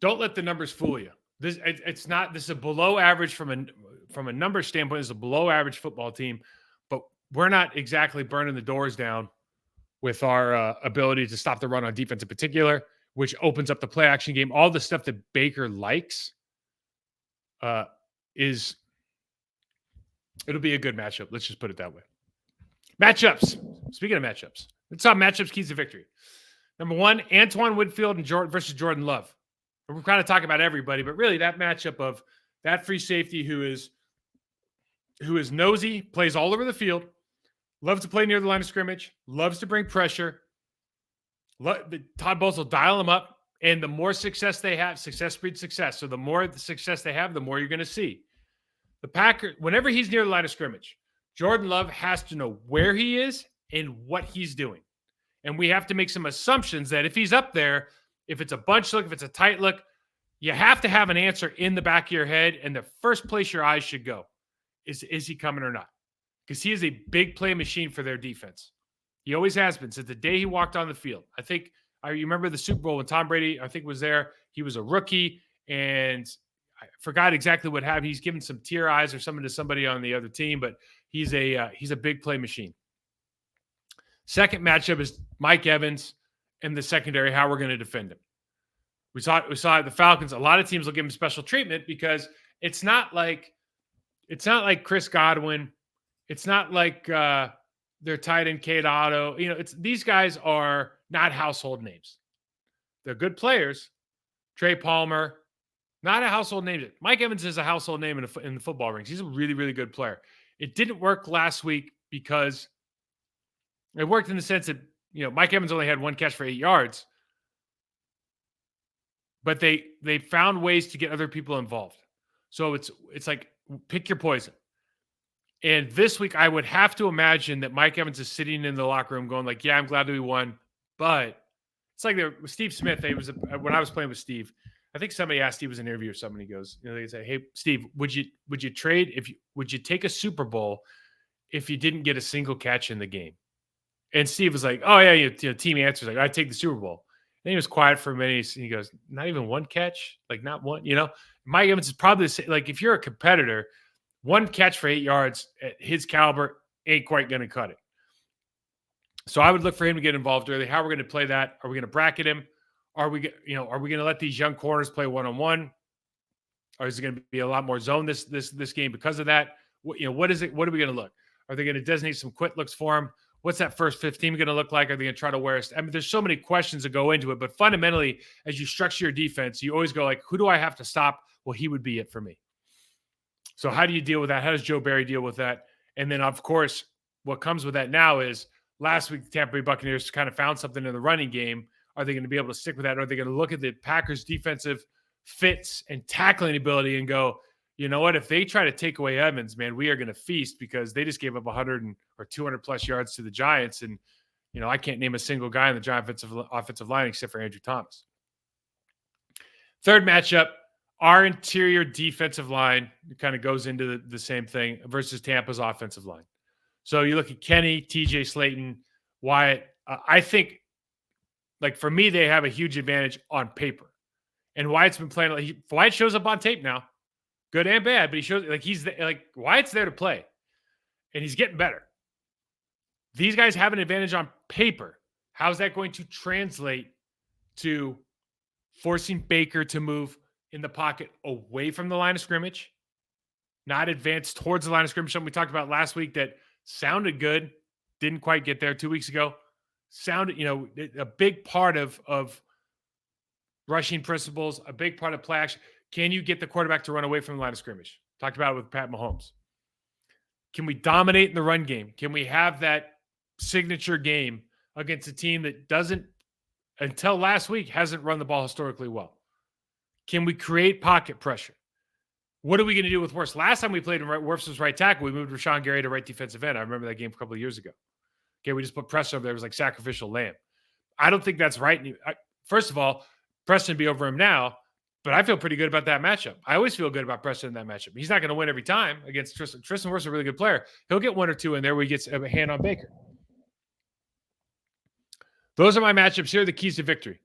Don't let the numbers fool you. It's not. This is a below average from a number standpoint. It's a below average football team, but we're not exactly burning the doors down with our ability to stop the run on defense in particular, which opens up the play action game. All the stuff that Baker likes is it'll be a good matchup. Let's just put it that way. Matchups. Speaking of matchups, let's talk matchups keys to victory. Number one, Antoine Winfield and versus Jordan Love. We're kind of talking about everybody, but really that matchup of that free safety who is nosy, plays all over the field, loves to play near the line of scrimmage, loves to bring pressure. Todd Bowles will dial them up, and the more success they have, success breeds success. So the more the success they have, the more you're going to see. The Packers, whenever he's near the line of scrimmage, Jordan Love has to know where he is and what he's doing. And we have to make some assumptions that if he's up there, if it's a bunch look, if it's a tight look, you have to have an answer in the back of your head. And the first place your eyes should go is he coming or not? Because he is a big play machine for their defense. He always has been since the day he walked on the field. I remember the Super Bowl when Tom Brady, I think, was there. He was a rookie, and I forgot exactly what happened. He's given some tear eyes or something to somebody on the other team, but he's a big play machine. Second matchup is Mike Evans and the secondary, how we're going to defend him. We saw the Falcons. A lot of teams will give him special treatment because it's not like Chris Godwin. It's not like their tight end Cade Otto. These guys are not household names. They're good players. Trey Palmer, not a household name. Mike Evans is a household name in the football ranks. He's a really, really good player. It didn't work last week because it worked in the sense that Mike Evans only had one catch for 8 yards. But they found ways to get other people involved. So it's like pick your poison. And this week, I would have to imagine that Mike Evans is sitting in the locker room going like, yeah, I'm glad that we won. But it's like Steve Smith. When I was playing with Steve, I think somebody asked Steve was an interview or somebody goes, they say, hey, Steve, would you trade would you take a Super Bowl if you didn't get a single catch in the game? And Steve was like, oh yeah, team answers like, I'd take the Super Bowl. And he was quiet for a minute. He goes, not even one catch? Like not one, Mike Evans is probably the same. Like if you're a competitor, one catch for 8 yards at his caliber ain't quite going to cut it. So I would look for him to get involved early. How are we going to play that? Are we going to bracket him? Are we going to let these young corners play one-on-one? Or is it going to be a lot more zone this game because of that? What is it? What are we going to look? Are they going to designate some quit looks for him? What's that first 15 going to look like? Are they going to try to wear us? I mean, there's so many questions that go into it, but fundamentally, as you structure your defense, you always go like, who do I have to stop? Well, he would be it for me. So how do you deal with that? How does Joe Barry deal with that? And then, of course, what comes with that now is last week, the Tampa Bay Buccaneers kind of found something in the running game. Are they going to be able to stick with that? Or are they going to look at the Packers' defensive fits and tackling ability and go, you know what? If they try to take away Evans, man, we are going to feast because they just gave up 100 or 200 plus yards to the Giants. And, I can't name a single guy in the Giants offensive line except for Andrew Thomas. Third matchup, our interior defensive line kind of goes into the same thing versus Tampa's offensive line. So you look at Kenny, TJ Slayton, Wyatt. I think, like, for me, they have a huge advantage on paper. And Wyatt's been playing. Wyatt shows up on tape now. Good and bad, but he shows Wyatt's there to play, and he's getting better. These guys have an advantage on paper. How's that going to translate to forcing Baker to move in the pocket away from the line of scrimmage, not advance towards the line of scrimmage? Something we talked about last week that sounded good, didn't quite get there 2 weeks ago. Sounded, a big part of rushing principles, a big part of play action. Can you get the quarterback to run away from the line of scrimmage? Talked about it with Pat Mahomes. Can we dominate in the run game? Can we have that signature game against a team that doesn't, until last week, hasn't run the ball historically well? Can we create pocket pressure? What are we going to do with Wirfs? Last time we played in Wirfs was right tackle. We moved Rashawn Gary to right defensive end. I remember that game a couple of years ago. Okay, we just put pressure over there. It was like sacrificial lamb. I don't think that's right. First of all, Preston be over him now. But I feel pretty good about that matchup. I always feel good about Preston in that matchup. He's not going to win every time against Tristan. Tristan Wirfs is a really good player. He'll get one or two in there where he gets a hand on Baker. Those are my matchups. Here are the keys to victory.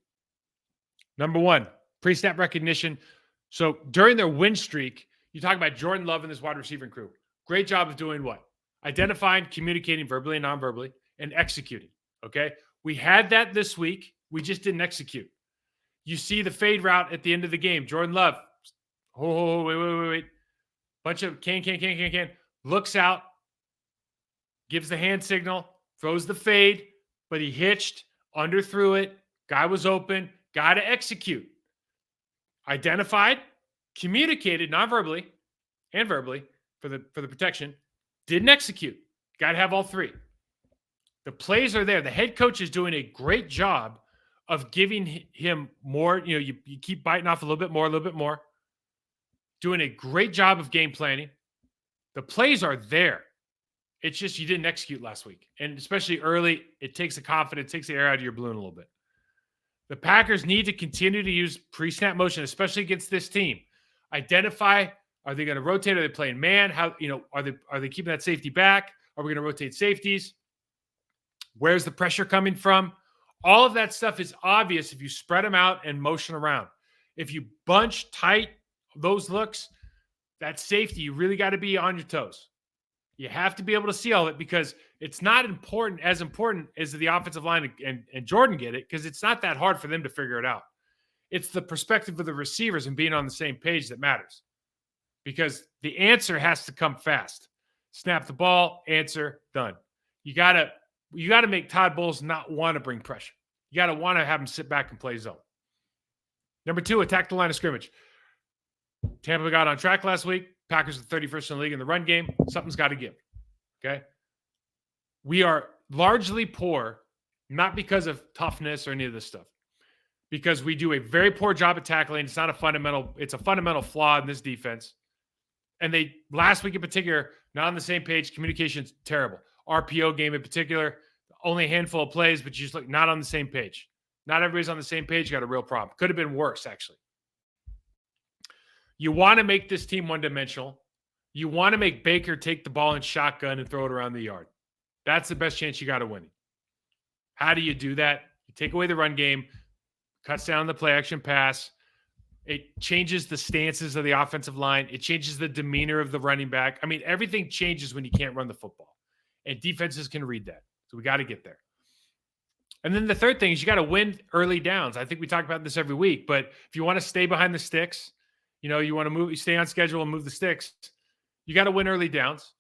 Number one, Pre-snap recognition. So during their win streak, you talk about Jordan Love and this wide receiving crew. Great job of doing what? Identifying, communicating verbally and non-verbally, and executing. Okay. We had that this week. We just didn't execute. You see the fade route at the end of the game. Jordan Love. Oh, wait. Bunch of can. Looks out, gives the hand signal, throws the fade, but he hitched, underthrew it. Guy was open. Got to execute. Identified, communicated non-verbally and verbally for the protection. Didn't execute. Got to have all three. The plays are there. The head coach is doing a great job of giving him more. You keep biting off a little bit more. Doing a great job of game planning. The plays are there. It's just you didn't execute last week. And especially early, it takes the confidence, takes the air out of your balloon a little bit. The Packers need to continue to use pre-snap motion, especially against this team. Identify, are they going to rotate? Are they playing man? How, are they keeping that safety back? Are we going to rotate safeties? Where's the pressure coming from? All of that stuff is obvious if you spread them out and motion around. If you bunch tight those looks, that safety, you really got to be on your toes. You have to be able to see all of it because it's not as important as the offensive line and Jordan get it because it's not that hard for them to figure it out. It's the perspective of the receivers and being on the same page that matters because the answer has to come fast. Snap the ball, answer, done. You got to make Todd Bowles not want to bring pressure. You got to want to have him sit back and play zone. Number 2, attack the line of scrimmage. Tampa got on track last week. Packers are 31st in the league in the run game. Something's got to give. Okay. We are largely poor, not because of toughness or any of this stuff, because we do a very poor job at tackling. It's a fundamental flaw in this defense. And last week in particular, not on the same page. Communication's terrible. RPO game in particular, only a handful of plays, but you just not on the same page. Not everybody's on the same page. You got a real problem. Could have been worse, actually. You want to make this team one-dimensional. You want to make Baker take the ball in shotgun and throw it around the yard. That's the best chance you got of winning. How do you do that? You take away the run game, cuts down the play-action pass. It changes the stances of the offensive line. It changes the demeanor of the running back. I mean, everything changes when you can't run the football. And defenses can read that. So we got to get there. And then the third thing is you got to win early downs. I think we talk about this every week, but if you want to stay behind the sticks, you want to stay on schedule and move the sticks, you got to win early downs.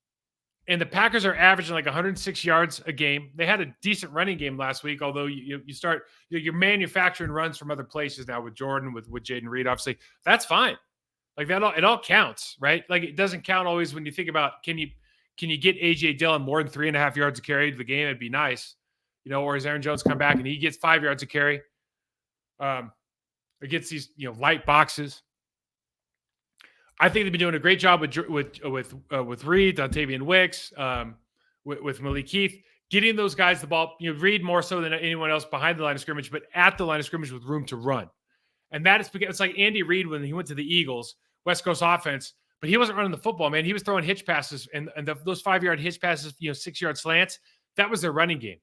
And the Packers are averaging like 106 yards a game. They had a decent running game last week, although you're manufacturing runs from other places now with Jordan, with Jaden Reed. Obviously, that's fine. Like that, it all counts, right? Like it doesn't count always when you think about can you get AJ Dillon more than 3.5 yards a carry to the game? It'd be nice, or as Aaron Jones come back and he gets 5 yards a carry against these light boxes. I think they've been doing a great job with Reed, Dontavian Wicks, with Malik Heath, getting those guys the ball. Reed more so than anyone else behind the line of scrimmage, but at the line of scrimmage with room to run. And that is because it's like Andy Reid when he went to the Eagles, West Coast offense, but he wasn't running the football, man. He was throwing hitch passes and those 5-yard hitch passes, 6-yard slants. That was their running game.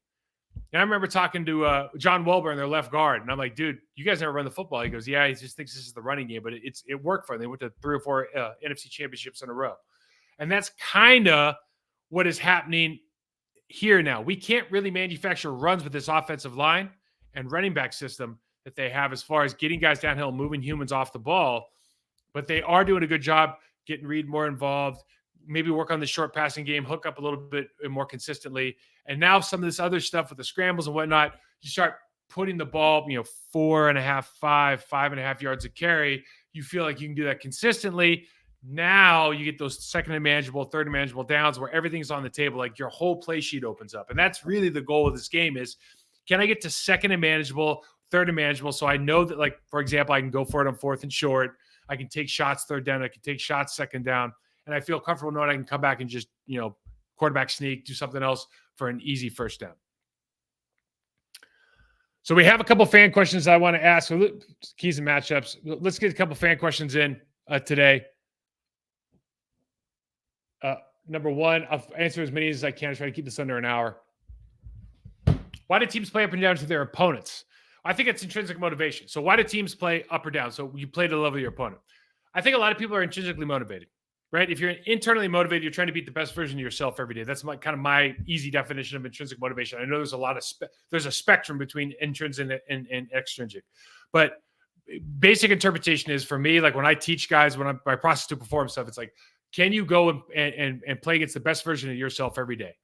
And I remember talking to John Welber, their left guard, and I'm like, dude, you guys never run the football. He goes, yeah, he just thinks this is the running game, but it worked for them. They went to 3 or 4 NFC championships in a row. And that's kind of what is happening here now. We can't really manufacture runs with this offensive line and running back system that they have as far as getting guys downhill, moving humans off the ball. But they are doing a good job getting Reed more involved, maybe work on the short passing game, hook up a little bit more consistently. And now some of this other stuff with the scrambles and whatnot, you start putting the ball, 4.5, 5.5 yards a carry. You feel like you can do that consistently. Now you get those second and manageable, third and manageable downs where everything's on the table. Like your whole play sheet opens up. And that's really the goal of this game is, can I get to second and manageable, third and manageable? So I know that, like, for example, I can go for it on 4th and short. I can take shots third down. I can take shots second down. And I feel comfortable knowing I can come back and just, quarterback sneak, do something else for an easy first down. So we have a couple fan questions I want to ask. So keys and matchups. Let's get a couple fan questions in today. Number one, I'll answer as many as I can. Try to keep this under an hour. Why do teams play up and down to their opponents? I think it's intrinsic motivation. So why do teams play up or down? So you play to the level of your opponent. I think a lot of people are intrinsically motivated, right? If you're internally motivated, you're trying to beat the best version of yourself every day. That's kind of my easy definition of intrinsic motivation. I know there's a lot of there's a spectrum between intrinsic and extrinsic, but basic interpretation is for me, like when I teach guys, when my process to perform stuff, it's like, can you go and play against the best version of yourself every day?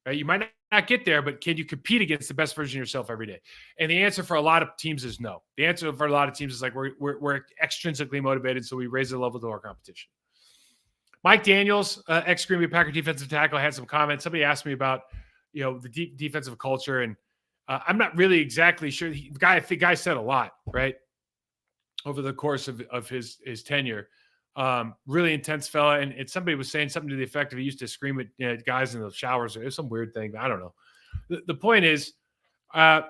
Right? You might not get there, but can you compete against the best version of yourself every day? And the answer for a lot of teams is no. The answer for a lot of teams is like we're extrinsically motivated, so we raise the level of our competition. Mike Daniels, ex-Green Bay Packer defensive tackle, had some comments. Somebody asked me about the defensive culture, and I'm not really exactly sure. The guy said a lot, right, over the course of his tenure. Really intense fella, and somebody was saying something to the effect of he used to scream at guys in the showers. It was some weird thing. I don't know. The point is, the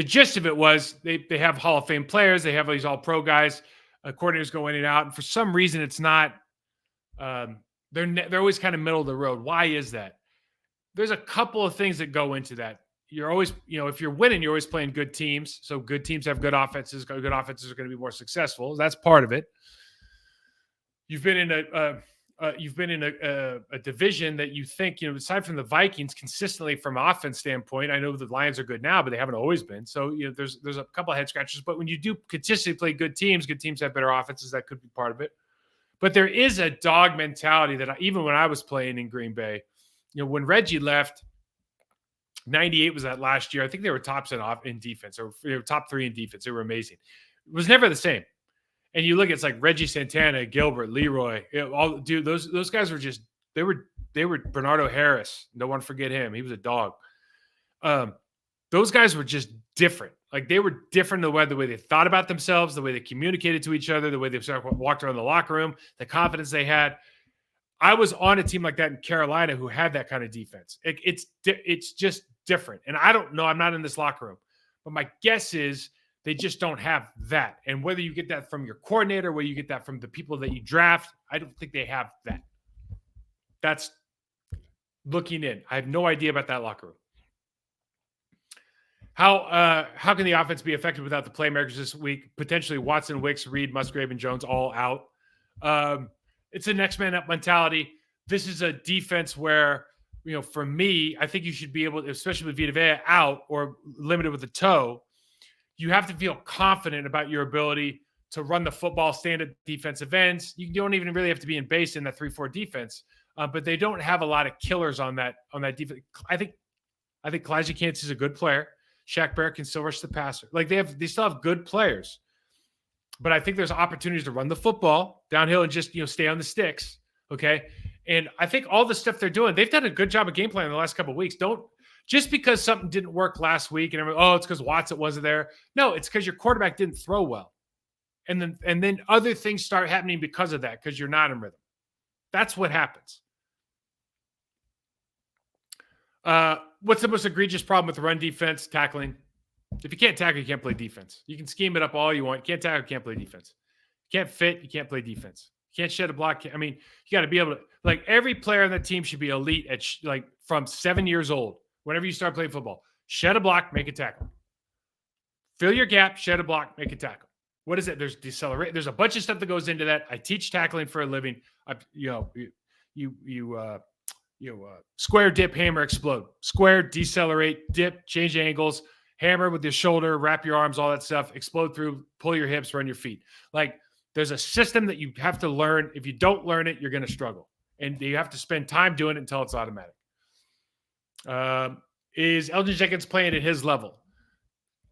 gist of it was they have Hall of Fame players. They have these all pro guys. Coordinators go in and out, and for some reason, it's not. They're always kind of middle of the road. Why is that? There's a couple of things that go into that. You're always, if you're winning, you're always playing good teams. So good teams have good offenses. Good offenses are going to be more successful. That's part of it. You've been in a division that you think, aside from the Vikings, consistently from an offense standpoint. I know the Lions are good now, but they haven't always been. So there's a couple of head scratchers. But when you do consistently play good teams have better offenses. That could be part of it. But there is a dog mentality that even when I was playing in Green Bay, when Reggie left. 98 was that last year. I think they were tops in defense, or they were top 3 in defense. They were amazing. It was never the same. And you look, it's like Reggie Santana, Gilbert, Leroy. Those guys were just they were Bernardo Harris. No one forget him. He was a dog. Those guys were just different. Like they were different in the way they thought about themselves, the way they communicated to each other, the way they walked around the locker room, the confidence they had. I was on a team like that in Carolina who had that kind of defense. It's just different. And I don't know. I'm not in this locker room. But my guess is they just don't have that. And whether you get that from your coordinator, whether you get that from the people that you draft, I don't think they have that. That's looking in. I have no idea about that locker room. How can the offense be effective without the playmakers this week? Potentially Watson, Wicks, Reed, Musgrave, and Jones all out. It's a next man up mentality. This is a defense where, for me, I think you should be able to, especially with Vita Vea out or limited with a toe, you have to feel confident about your ability to run the football, stand at defensive ends. You don't even really have to be in base in that 3-4 defense, but they don't have a lot of killers on that defense. I think Kalijah Kancey is a good player. Shaq Barrett can still rush the passer. Like they still have good players. But I think there's opportunities to run the football downhill and just, stay on the sticks. Okay. And I think all the stuff they're doing, they've done a good job of game planning the last couple of weeks. Don't just because something didn't work last week and it's because Watson wasn't there. No, it's because your quarterback didn't throw well. And then other things start happening because of that, because you're not in rhythm. That's what happens. What's the most egregious problem with the run defense? Tackling. If you can't tackle, you can't play defense. You can scheme it up all you want. You can't tackle, you can't play defense. You can't fit, you can't play defense. You can't shed a block. You got to be able to, like, every player on the team should be elite at from 7 years old. Whenever you start playing football, shed a block, make a tackle. Fill your gap, shed a block, make a tackle. What is it? There's decelerate. There's a bunch of stuff that goes into that. I teach tackling for a living. Square, dip, hammer, explode. Square, decelerate, dip, change angles. Hammer with your shoulder, wrap your arms, all that stuff, explode through, pull your hips, run your feet. Like there's a system that you have to learn. If you don't learn it, you're going to struggle. And you have to spend time doing it until it's automatic. Is Elgton Jenkins playing at his level?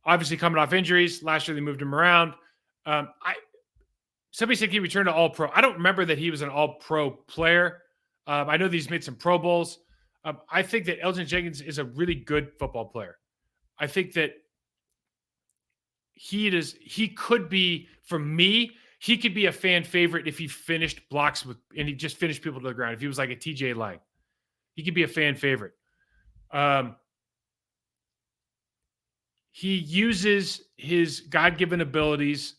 Obviously coming off injuries. Last year they moved him around. Somebody said he returned to All-Pro. I don't remember that he was an All-Pro player. I know that he's made some Pro Bowls. I think that Elgton Jenkins is a really good football player. I think that he could be, for me, he could be a fan favorite if he finished blocks and he just finished people to the ground. If he was like a TJ Lang, he could be a fan favorite. He uses his God-given abilities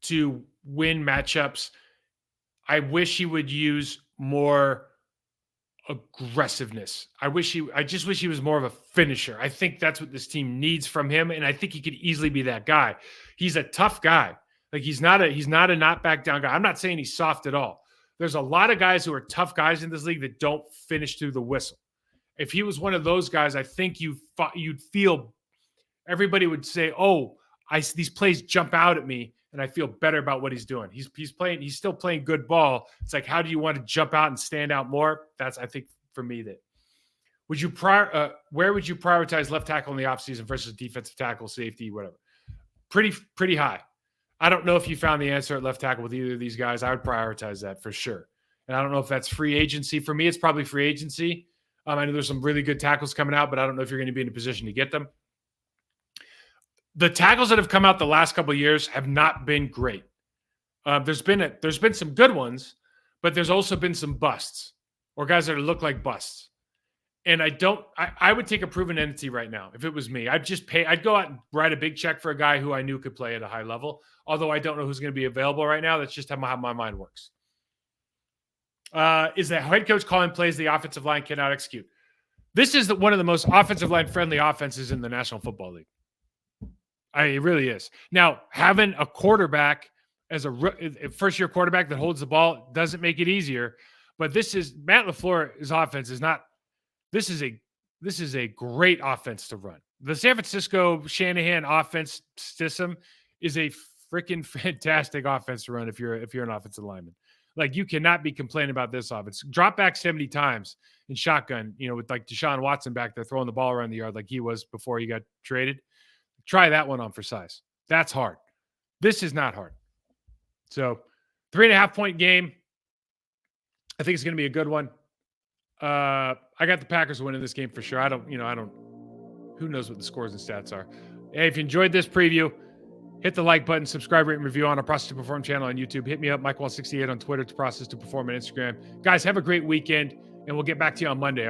to win matchups. I wish he would use more aggressiveness. I just wish he was more of a finisher. I think that's what this team needs from him, and I think he could easily be that guy. He's a tough guy. Like he's not a not back down guy. I'm not saying he's soft at all. There's a lot of guys who are tough guys in this league that don't finish through the whistle. If he was one of those guys, I think you'd feel everybody would say, "Oh, these plays jump out at me, and I feel better about what he's doing. He's still playing good ball. It's like, how do you want to jump out and stand out more? That's, I think, for me, that where would you prioritize left tackle in the offseason versus defensive tackle, safety, whatever? Pretty high. I don't know if you found the answer at left tackle with either of these guys. I would prioritize that for sure. And I don't know if that's free agency. For me, it's probably free agency. I know there's some really good tackles coming out, but I don't know if you're going to be in a position to get them. The tackles that have come out the last couple of years have not been great. There's been some good ones, but there's also been some busts or guys that look like busts. And I would take a proven entity right now. If it was me, I'd go out and write a big check for a guy who I knew could play at a high level. Although I don't know who's going to be available right now. That's just how my mind works. Is that head coach calling plays the offensive line cannot execute? This is one of the most offensive line friendly offenses in the National Football League. It really is. Now, having a quarterback as a first-year quarterback that holds the ball doesn't make it easier. But Matt LaFleur's offense is not. This is a great offense to run. The San Francisco Shanahan offense system is a freaking fantastic offense to run if you're an offensive lineman. Like, you cannot be complaining about this offense. Drop back 70 times in shotgun, with like Deshaun Watson back there throwing the ball around the yard like he was before he got traded. Try that one on for size. That's hard. This is not hard. So 3.5-point game. I think it's going to be a good one. I got the Packers winning this game for sure. Who knows what the scores and stats are. Hey, if you enjoyed this preview, hit the like button, subscribe, rate, and review on our Process to Perform channel on YouTube. Hit me up, MikeWall68 on Twitter, to Process to Perform on Instagram. Guys, have a great weekend, and we'll get back to you on Monday.